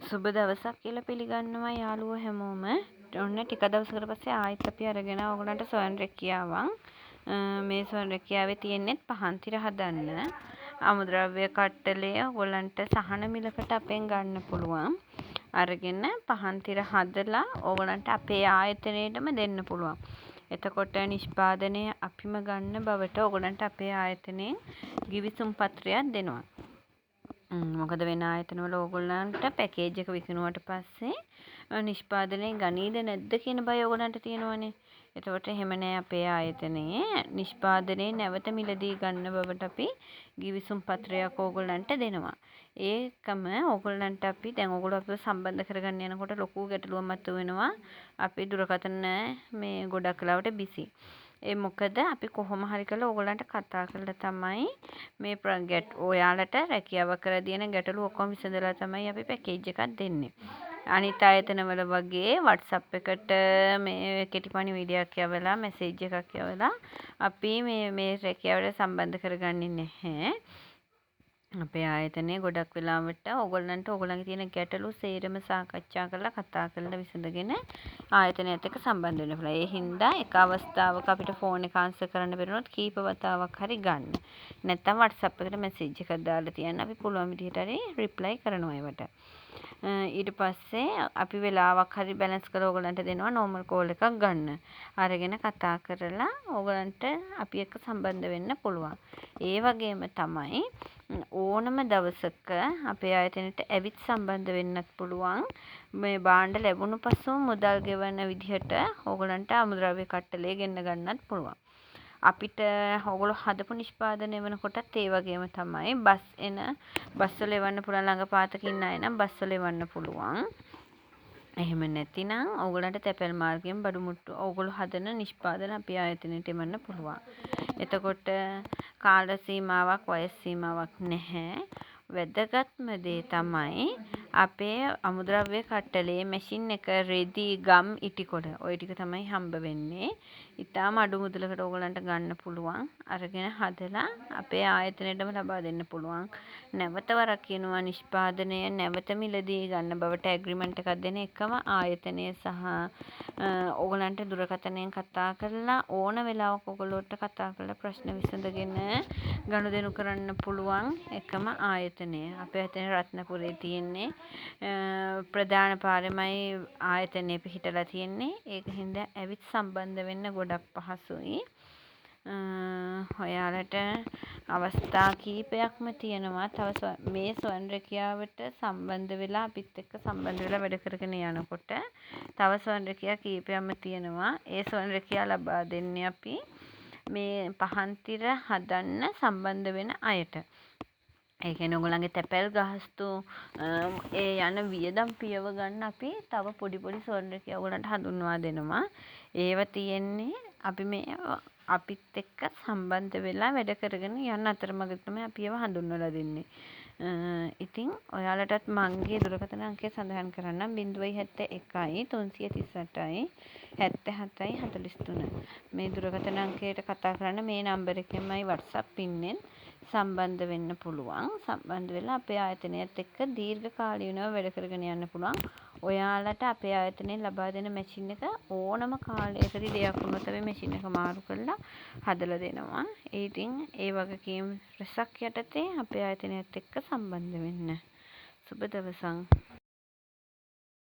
සුබ දවසක් කියලා පිළිගන්නවා යාළුවෝ හැමෝම. ඔන්න ටික දවසකට පස්සේ ආයෙත් අපි අරගෙන ඔයගලන්ට ස්වයං රැකියාවක්. මේ ස්වයං රැකියාවේ තියෙන්නේ පහන් tira හදන්න. අමුද්‍රව්‍ය කට්ටලය ඔයගලන්ට සහන මිලකට අපෙන් ගන්න පුළුවන්. අරගෙන පහන් tira හදලා ඔයගලන්ට අපේ ආයතනයේටම දෙන්න පුළුවන්. එතකොට නිෂ්පාදනය අපිම ගන්න බවට ඔයගලන්ට අපේ ආයතනයෙන් ගිවිසුම් පත්‍රයක් දෙනවා. මොකද වෙන ආයතනවල ඕගොල්ලන්ට පැකේජ් එක විකුණුවට පස්සේ නිෂ්පාදනය ගනීද නැද්ද කියන බය ඕගොල්ලන්ට තියෙනවනේ. එතකොට එහෙම නෑ අපේ ආයතනයේ නිෂ්පාදනයේ නැවත මිලදී ගන්න බවට අපි ගිවිසුම් පත්‍රයක් ඕගොල්ලන්ට දෙනවා. ඒකම ඕගොල්ලන්ට අපි දැන් ඕගොල්ලෝ අපිව සම්බන්ධ කරගන්න යනකොට ලොකු ගැටලුවක් මතුවෙනවා. අපි දුරකථන මේ ගොඩක් වෙලාවට බිසි. ඒ මොකද අපි කොහොම හරි කරලා ඕගොල්ලන්ට කතා කරලා තමයි මේ ඔයාලට රැකියාව කර දෙන ගැටලු ඔක්කොම විසඳලා තමයි අපි පැකේජ් එකක් දෙන්නේ. අනිත් ආයතනවල වගේ WhatsApp එකට මේ කෙටි පණිවිඩයක් යවලා මැසේජ් එකක් යවලා අපි මේ රැකියාවට සම්බන්ධ කරගන්නේ නැහැ. අපේ ආයතනයේ ගොඩක් වෙලාවට ඕගොල්ලන්ට ඕගොල්ලන්ගේ තියෙන ගැටලු සේරම සාකච්ඡා කරලා කතා කරලා විසඳගෙන ආයතනයත් එක්ක සම්බන්ධ වෙන්න පුළුවන්. ඒ හින්දා එක අවස්ථාවක අපිට ෆෝන් එක ආන්සර් කරන්න බැරිුණොත් කීප වතාවක් හරි ගන්න. නැත්නම් WhatsApp එකට මැසේජ් එකක් දාලා තියන්න අපි පුළුවන් විදිහට හරි රිප්ලයි කරනවා ඒවට. ඊට පස්සේ අපි වෙලාවක් හරි බැලන්ස් කරලා ඕගොල්ලන්ට දෙනවා නෝමල් කෝල් එකක් ගන්න. අරගෙන කතා කරලා ඕගොල්ලන්ට අපි එක්ක සම්බන්ධ වෙන්න පුළුවන්. ඒ වගේම තමයි ඕනම දවසක අපේ ආයතනයට ඇවිත් සම්බන්ධ වෙන්නත් පුළුවන්. මේ භාණ්ඩ ලැබුණු පසු මුදල් ගෙවන විදිහට ඕගොල්ලන්ට අමුද්‍රව්‍ය කට්ටලය ගෙන්න ගන්නත් පුළුවන්. අපිට ඕගොල්ලෝ හදපු නිෂ්පාදනය වෙනකොටත් ඒ වගේම තමයි බස් වල එවන්න පුළුවන් ළඟ පාතක ඉන්න අය නම් බස් වල එවන්න පුළුවන්. එහෙම නැතිනම් ඕගොල්ලන්ට තැපැල් මාර්ගයෙන් බඩු මුට්ටු ඕගොල්ලෝ හදන නිෂ්පාදන අපේ ආයතනයට එවන්න පුළුවන්. එතකොට කාල සීමාවක් වයස් සීමාවක් නැහැ. වැදගත්ම දේ තමයි අපේ අමුද්‍රව්‍ය කට්ටලේ මැෂින් එක රෙදි ගම් ඉටිකොඩ ওই ටික තමයි හම්බ වෙන්නේ. ඉතාලම අඩු මුදලකට ඕගොල්ලන්ට ගන්න පුළුවන්. අරගෙන හදලා අපේ ආයතනයටම ලබා දෙන්න පුළුවන්. නැවත වරක් කියනවා නිෂ්පාදනය නැවත මිලදී ගන්න බවට ඇග්‍රීමන්ට් එකක් දෙන එකම ආයතනය සහ ඕගොල්ලන්ට දුරකථනයෙන් කතා කරලා ඕන වෙලාවක ඕගොල්ලෝට කතා කරලා ප්‍රශ්න විසඳගෙන ගනුදෙනු කරන්න පුළුවන් එකම ආයතනය. අපේ ආයතනය රත්නපුරේ තියෙන්නේ. ප්‍රධාන පාරෙමයි ආයතනය පිහිටලා තියෙන්නේ. ඒක හින්දා ඇවිත් සම්බන්ධ වෙන්න ගොඩක් පහසුයි. ඔයාලට අවස්ථා කීපයක්ම තියෙනවා. තව මේ ස්වයං රැකියාවට සම්බන්ධ වෙලා අපිත් එක්ක සම්බන්ධ වෙලා වැඩ කරගෙන යනකොට තව ස්වයං රැකියා කීපයක්ම තියෙනවා. ඒ ස්වයං රැකියා ලබා දෙන්නේ අපි මේ පහන් tira හදන්න සම්බන්ධ වෙන අයට. ඒ කියන්නේ ඔයගොල්ලන්ගේ තැපැල් ගාස්තු ඒ යන වියදම් පියව ගන්න අපි තව පොඩි ස්වයං රැකියා ඔයගොල්ලන්ට හඳුන්වා දෙනවා. ඒව තියෙන්නේ අපි මේ අපිත් එක්ක සම්බන්ධ වෙලා වැඩ කරගෙන යන අතරමඟ තමයි අපි ඒව හඳුන්වලා දෙන්නේ. ඉතින් ඔයාලටත් මගේ දුරකථන අංකය සඳහන් කරන්නම් 071 338 77 43. මේ දුරකථන අංකයට කතා කරන්න මේ නම්බර එකෙන්මයි WhatsApp පින්නෙන් සම්බන්ධ වෙන්න පුළුවන්. සම්බන්ධ වෙලා අපේ ආයතනයත් එක්ක දීර්ඝ කාලීනව වැඩ කරගෙන යන්න පුළුවන්. ඔයාලට අපේ ආයතනයෙන් ලබා දෙන මැෂින් එක ඕනම කාලයකදී දෙයක් වුණොත් අපි මැෂින් එක මාරු කරලා හදලා දෙනවා. ඉතින් ඒ වගකීම් රැසක් යටතේ අපේ ආයතනයත් එක්ක සම්බන්ධ වෙන්න. සුබ දවසක්.